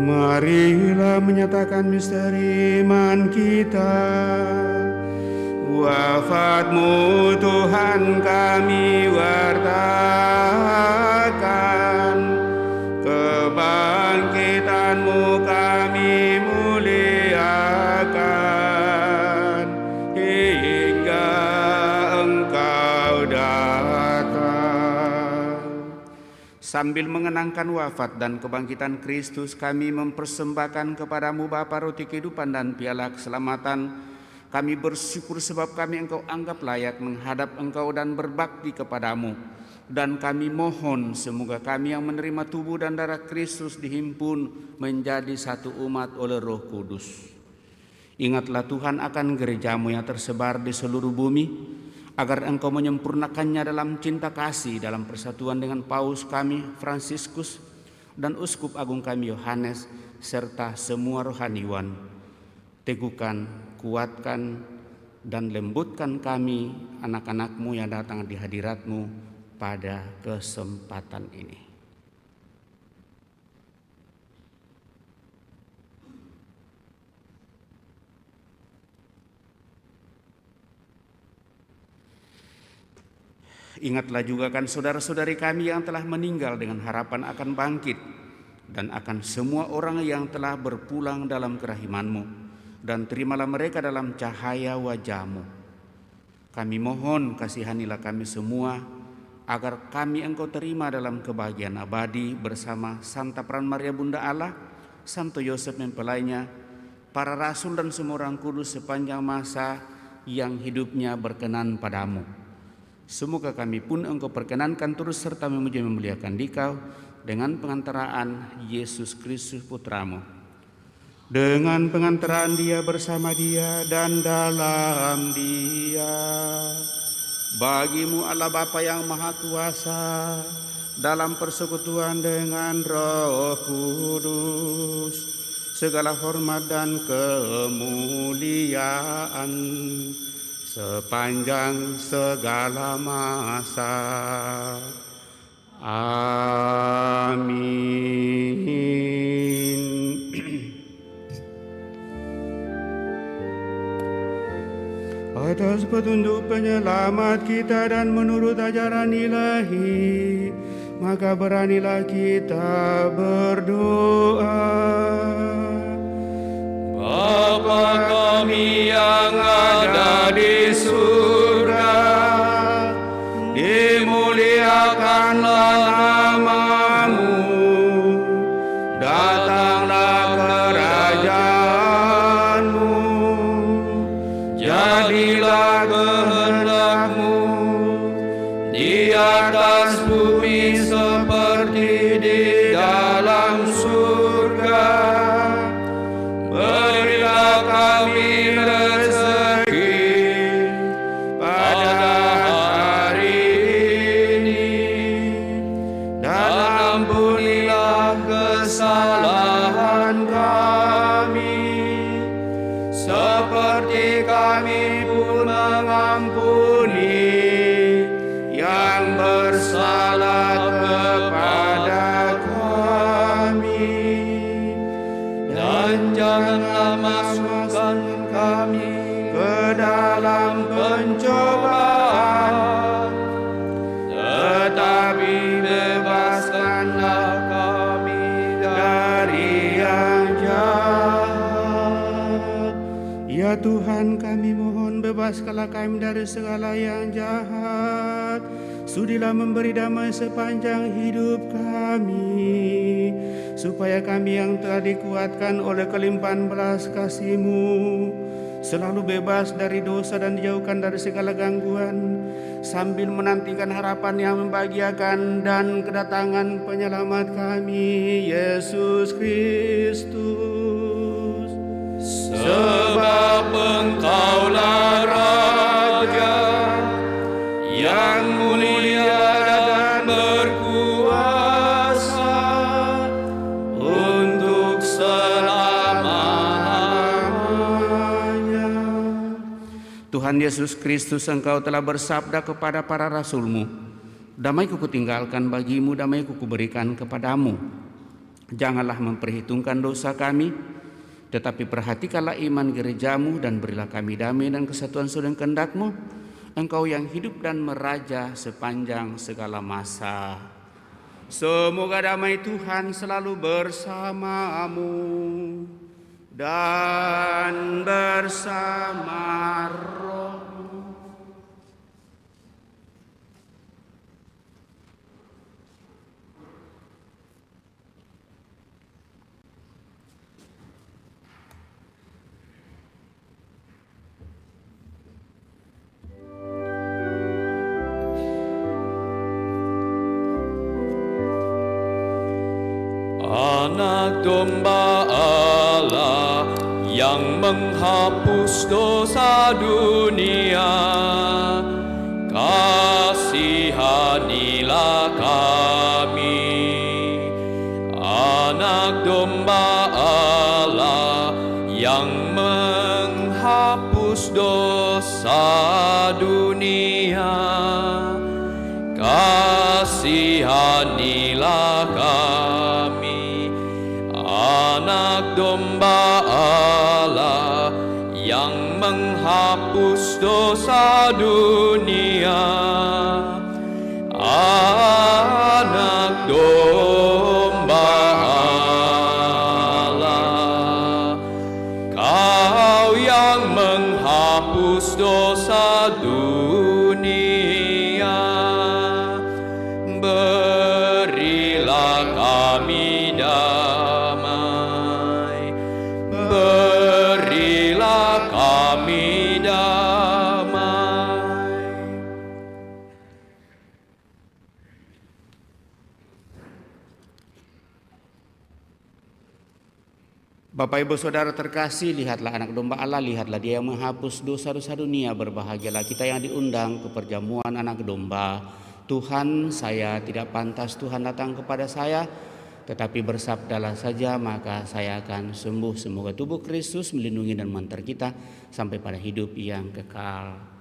Marilah menyatakan misteri iman kita. Wafat-Mu Tuhan kami wartakan, kebangkitan-Mu kami muliakan, hingga Engkau datang. Sambil mengenangkan wafat dan kebangkitan Kristus, kami mempersembahkan kepadamu Bapa roti kehidupan dan piala keselamatan. Kami bersyukur sebab kami Engkau anggap layak menghadap Engkau dan berbakti kepadamu. Dan kami mohon semoga kami yang menerima tubuh dan darah Kristus dihimpun menjadi satu umat oleh Roh Kudus. Ingatlah Tuhan akan gereja-Mu yang tersebar di seluruh bumi, agar Engkau menyempurnakannya dalam cinta kasih, dalam persatuan dengan Paus kami Fransiskus dan Uskup Agung kami Yohanes, serta semua rohaniwan. Teguhkan, kuatkan, dan lembutkan kami anak-anak-Mu yang datang di hadirat-Mu pada kesempatan ini. Ingatlah juga kan saudara-saudari kami yang telah meninggal dengan harapan akan bangkit, dan akan semua orang yang telah berpulang dalam kerahiman-Mu, dan terimalah mereka dalam cahaya wajah-Mu. Kami mohon kasihanilah kami semua, agar kami Engkau terima dalam kebahagiaan abadi bersama Santa Peran Maria Bunda Allah, Santo Yosef mempelainya, para rasul dan semua orang kudus sepanjang masa yang hidupnya berkenan padamu. Semoga kami pun Engkau perkenankan terus serta memuji memuliakan Dikau dengan pengantaraan Yesus Kristus Putramu. dengan pengantaran Dia, bersama Dia, dan dalam Dia. Bagimu Allah Bapa yang Maha Kuasa, dalam persekutuan dengan Roh Kudus, segala hormat dan kemuliaan sepanjang segala masa. Amin. Atas petunjuk penyelamat kita dan menurut ajaran ilahi, maka beranilah kita berdoa. Bapa kami yang ada di surga, dimuliakanlah namamu, datanglah kerajaanmu, jadilah kehendakmu di atas bumi seperti di dalam surga. Berilah kami rezeki pada hari ini, dan ampunilah kesalahan kami, seperti kami pun mengampuni yang bersalah kepada kami. Dan janganlah masukkan kami ke dalam pencobaan, tetapi bebaskanlah kami dari yang jahat. Ya Tuhan, kami mohon bebaskanlah kami dari segala yang jahat. Sudilah memberi damai sepanjang hidup kami, supaya kami yang telah dikuatkan oleh kelimpahan belas kasih-Mu selalu bebas dari dosa dan dijauhkan dari segala gangguan, sambil menantikan harapan yang membahagiakan dan kedatangan penyelamat kami, Yesus Kristus. Sebab Engkaulah Raja yang mulia dan berkuasa untuk selama-lamanya. Tuhan Yesus Kristus, Engkau telah bersabda kepada para rasul-Mu, damai-Ku kutinggalkan bagimu, damai-Ku kuberikan kepadamu. Janganlah memperhitungkan dosa kami, tetapi perhatikanlah iman gereja-Mu, dan berilah kami damai dan kesatuan sesuai kehendak-Mu, Engkau yang hidup dan meraja sepanjang segala masa. Semoga damai Tuhan selalu bersamamu dan bersama rohmu. Anak domba Allah yang menghapus dosa dunia, kasihanilah kami. Anak domba Allah yang menghapus dosa dunia, kasihanilah kami. Anak domba Allah yang menghapus dosa dunia, anak domba Allah, Kau yang menghapus dosa dunia, berilah kami damai, berilah kami damai. Bapak Ibu Saudara terkasih, lihatlah anak domba Allah, lihatlah dia yang menghapus dosa-dosa dunia. Berbahagialah kita yang diundang ke perjamuan anak domba. Tuhan, saya tidak pantas Tuhan datang kepada saya, tetapi bersabdalah saja maka saya akan sembuh. Semoga tubuh Kristus melindungi dan mengantar kita sampai pada hidup yang kekal.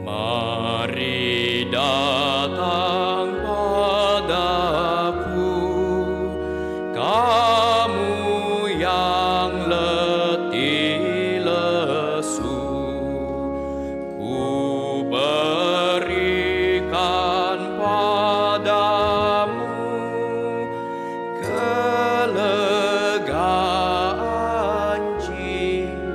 Mari datang padaku, kamu yang letih lesu, ku berikan padamu kelegaan jiwamu.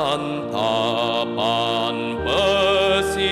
Santapan pesiar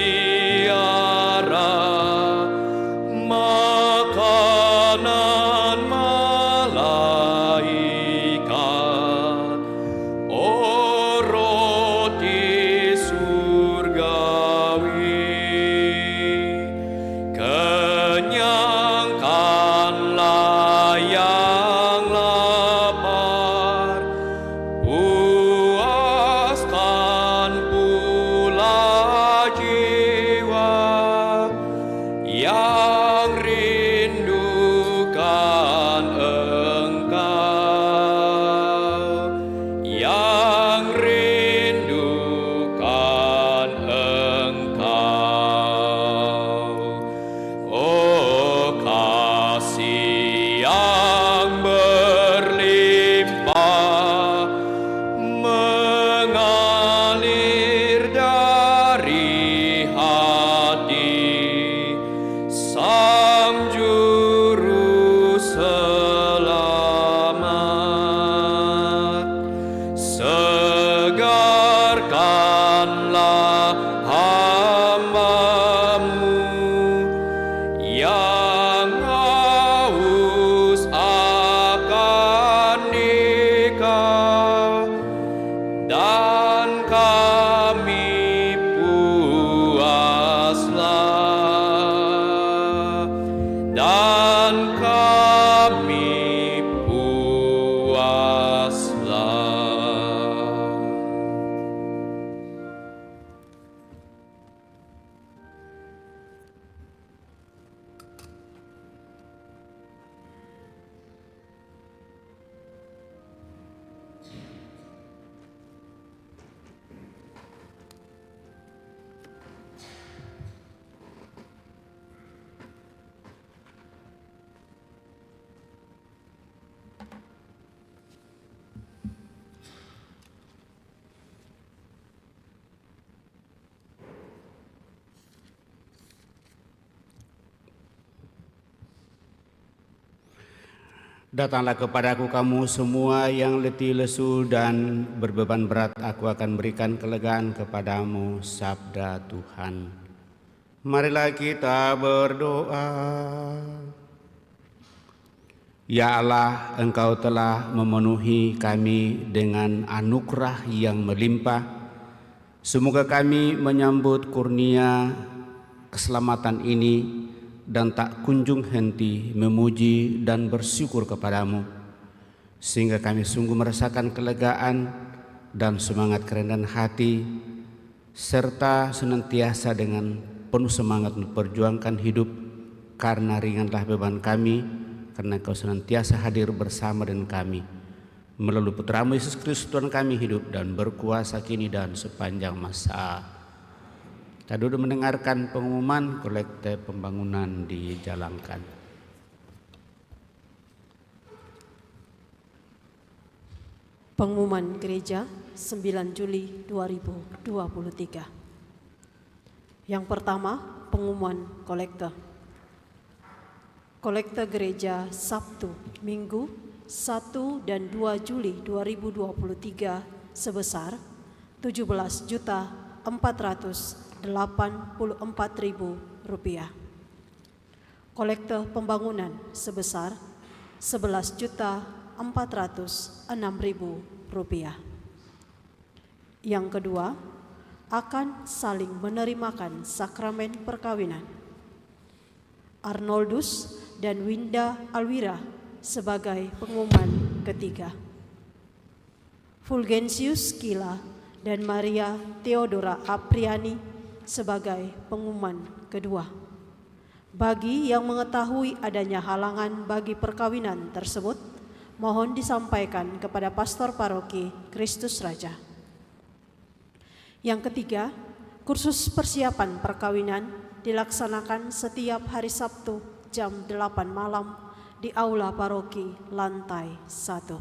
Datanglah kepadaku kamu semua yang letih lesu dan berbeban berat, aku akan berikan kelegaan kepadamu, sabda Tuhan. Marilah kita berdoa. Ya Allah, Engkau telah memenuhi kami dengan anugerah yang melimpah. Semoga kami menyambut kurnia keselamatan ini dan tak kunjung henti memuji dan bersyukur kepadamu, sehingga kami sungguh merasakan kelegaan dan semangat kerendahan hati, serta senantiasa dengan penuh semangat memperjuangkan hidup, karena ringanlah beban kami, karena Kau senantiasa hadir bersama dengan kami. Melalui Putra-Mu Yesus Kristus Tuhan kami hidup dan berkuasa kini dan sepanjang masa. Kita duduk mendengarkan pengumuman kolekte pembangunan dijalankan. Pengumuman Gereja 9 Juli 2023. Yang pertama, pengumuman kolekte. Kolekte Gereja Sabtu, Minggu 1 dan 2 Juli 2023 sebesar Rp17.484.000. Kolekte pembangunan sebesar Rp11.406.000. Yang kedua, akan saling menerimakan sakramen perkawinan. Arnoldus dan Winda Alwira sebagai pengumuman ketiga. Fulgensius Kila dan Maria Theodora Apriani sebagai pengumuman kedua. Bagi yang mengetahui adanya halangan bagi perkawinan tersebut, mohon disampaikan kepada pastor paroki Kristus Raja. Yang ketiga, kursus persiapan perkawinan dilaksanakan setiap hari Sabtu jam 8 malam di Aula Paroki lantai 1.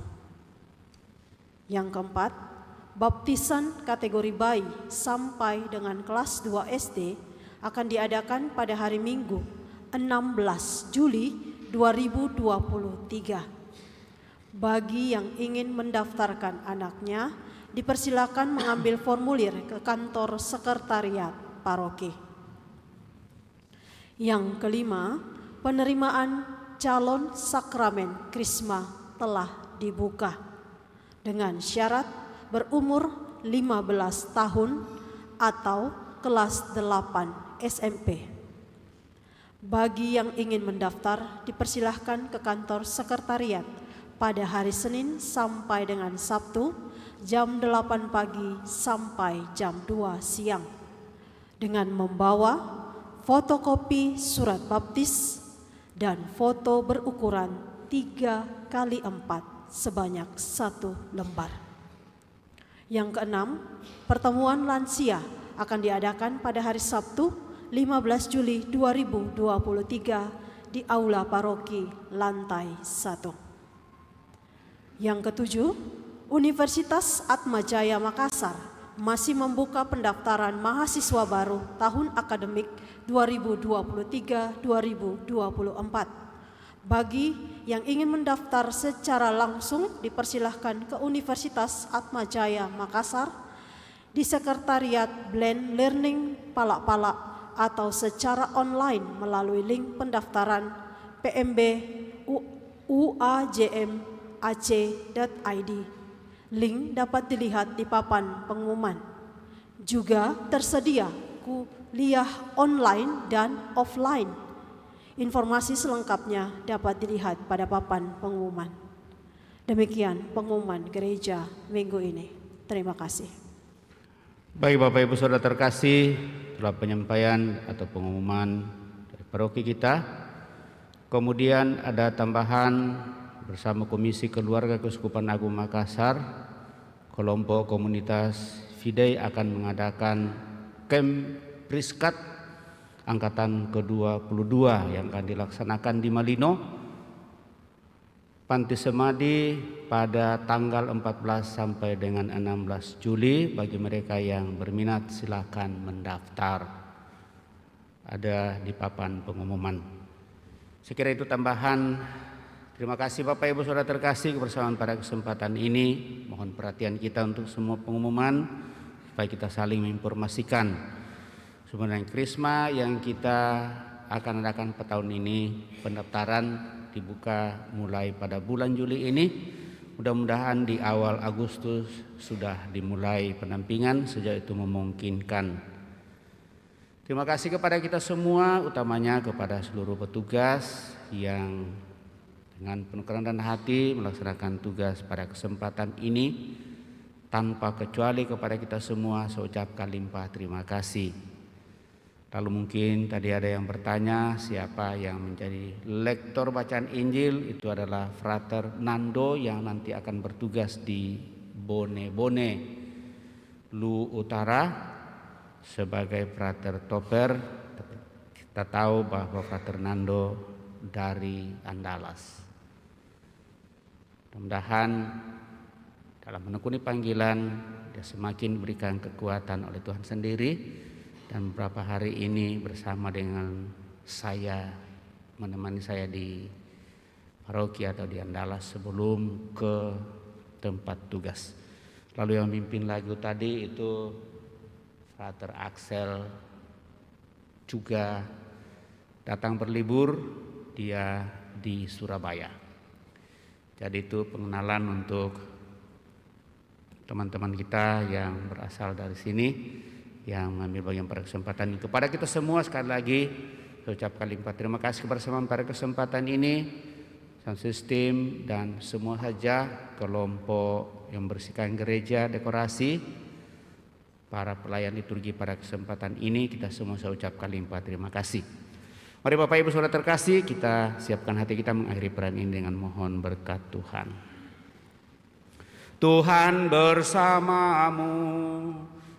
Yang keempat, baptisan kategori bayi sampai dengan kelas 2 SD akan diadakan pada hari Minggu 16 Juli 2023. Bagi yang ingin mendaftarkan anaknya, dipersilakan mengambil formulir ke kantor sekretariat paroki. Yang kelima, penerimaan calon sakramen Krisma telah dibuka dengan syarat berumur 15 tahun atau kelas 8 SMP. Bagi yang ingin mendaftar, dipersilahkan ke kantor sekretariat pada hari Senin sampai dengan Sabtu jam 8 pagi sampai jam 2 siang dengan membawa fotokopi surat baptis dan foto berukuran 3x4 sebanyak 1 lembar. Yang keenam, pertemuan lansia akan diadakan pada hari Sabtu 15 Juli 2023 di Aula Paroki lantai 1. Yang ketujuh, Universitas Atmajaya Makassar masih membuka pendaftaran mahasiswa baru tahun akademik 2023-2024. Bagi yang ingin mendaftar secara langsung, dipersilahkan ke Universitas Atmajaya Makassar di Sekretariat Blend Learning Palak-Palak atau secara online melalui link pendaftaran PMB uajmac.id. Link dapat dilihat di papan pengumuman. Juga tersedia kuliah online dan offline. Informasi selengkapnya dapat dilihat pada papan pengumuman. Demikian pengumuman gereja minggu ini. Terima kasih. Baik Bapak Ibu Saudara terkasih, setelah penyampaian atau pengumuman dari paroki kita, kemudian ada tambahan bersama Komisi Keluarga Keuskupan Agung Makassar, kelompok komunitas Fidei akan mengadakan camp Priskat angkatan ke-22 yang akan dilaksanakan di Malino, Panti Semadi pada tanggal 14 sampai dengan 16 Juli. Bagi mereka yang berminat silakan mendaftar. Ada di papan pengumuman. Sekira itu tambahan Terima kasih Bapak Ibu Saudara terkasih, kebersamaan pada kesempatan ini. Mohon perhatian kita untuk semua pengumuman supaya kita saling menginformasikan sebenarnya Krisma yang kita akan adakan pada tahun ini. Pendaftaran dibuka mulai pada bulan Juli ini. Mudah-mudahan di awal Agustus sudah dimulai penampingan sejak itu memungkinkan. Terima kasih kepada kita semua, utamanya kepada seluruh petugas yang dengan penuh kerendahan hati melaksanakan tugas pada kesempatan ini. Tanpa kecuali kepada kita semua saya ucapkan limpah terima kasih. Lalu mungkin tadi ada yang bertanya siapa yang menjadi lektor bacaan Injil. Itu adalah Frater Nando yang nanti akan bertugas di Bone Lu Utara sebagai Frater Toper. Kita tahu bahwa Frater Nando dari Andalas. Mudah-mudahan dalam menekuni panggilan dia semakin diberikan kekuatan oleh Tuhan sendiri. Dan beberapa hari ini bersama dengan saya, menemani saya di paroki atau di Andalas sebelum ke tempat tugas. Lalu yang memimpin lagu tadi itu Frater Axel, juga datang berlibur, dia di Surabaya. Jadi itu pengenalan untuk teman-teman kita yang berasal dari sini, yang mengambil bagian pada kesempatan ini. Kepada kita semua sekali lagi saya ucapkan limpah terima kasih kebersamaan pada kesempatan ini. Sound system dan semua saja kelompok yang bersihkan gereja, dekorasi, para pelayan liturgi pada kesempatan ini, kita semua saya ucapkan limpah terima kasih. Mari Bapak Ibu Saudara terkasih, kita siapkan hati kita mengakhiri peran ini dengan mohon berkat Tuhan. Tuhan bersamamu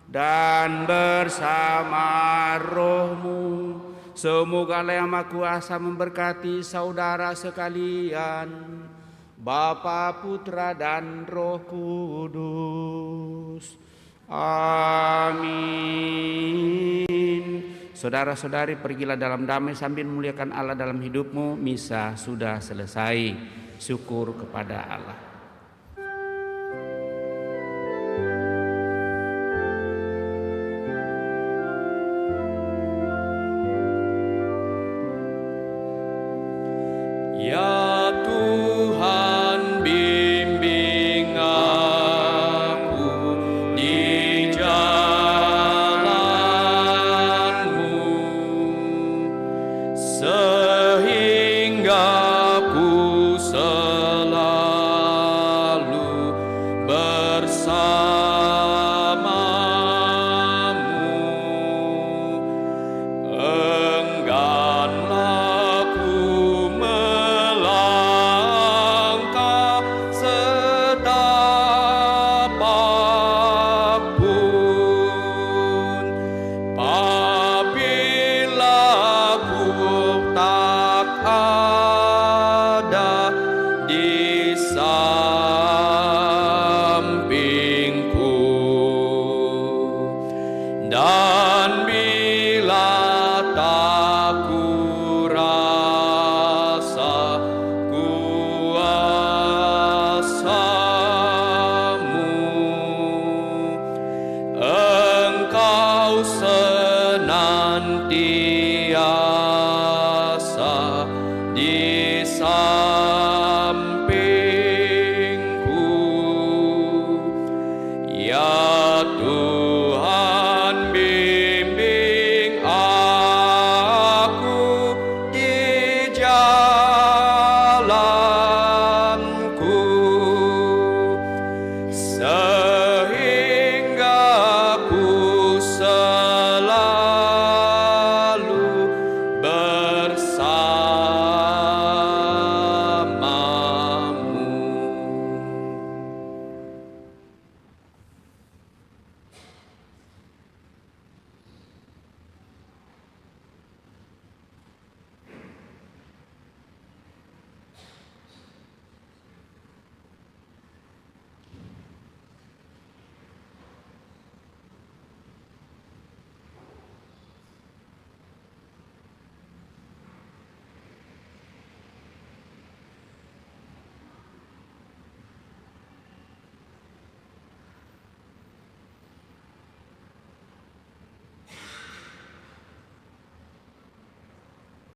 dan bersama rohmu. Semoga Yang Maha Kuasa memberkati saudara sekalian, Bapa, Putra, dan Roh Kudus. Amin. Saudara-saudari, pergilah dalam damai sambil memuliakan Allah dalam hidupmu. Misa sudah selesai. Syukur kepada Allah. Ya Tuhan, bimbing aku di jalan-Mu, sehingga ku selalu bersama-Mu. Engganlah ku melangkah setapak pun, apabila ku tak ada di sana.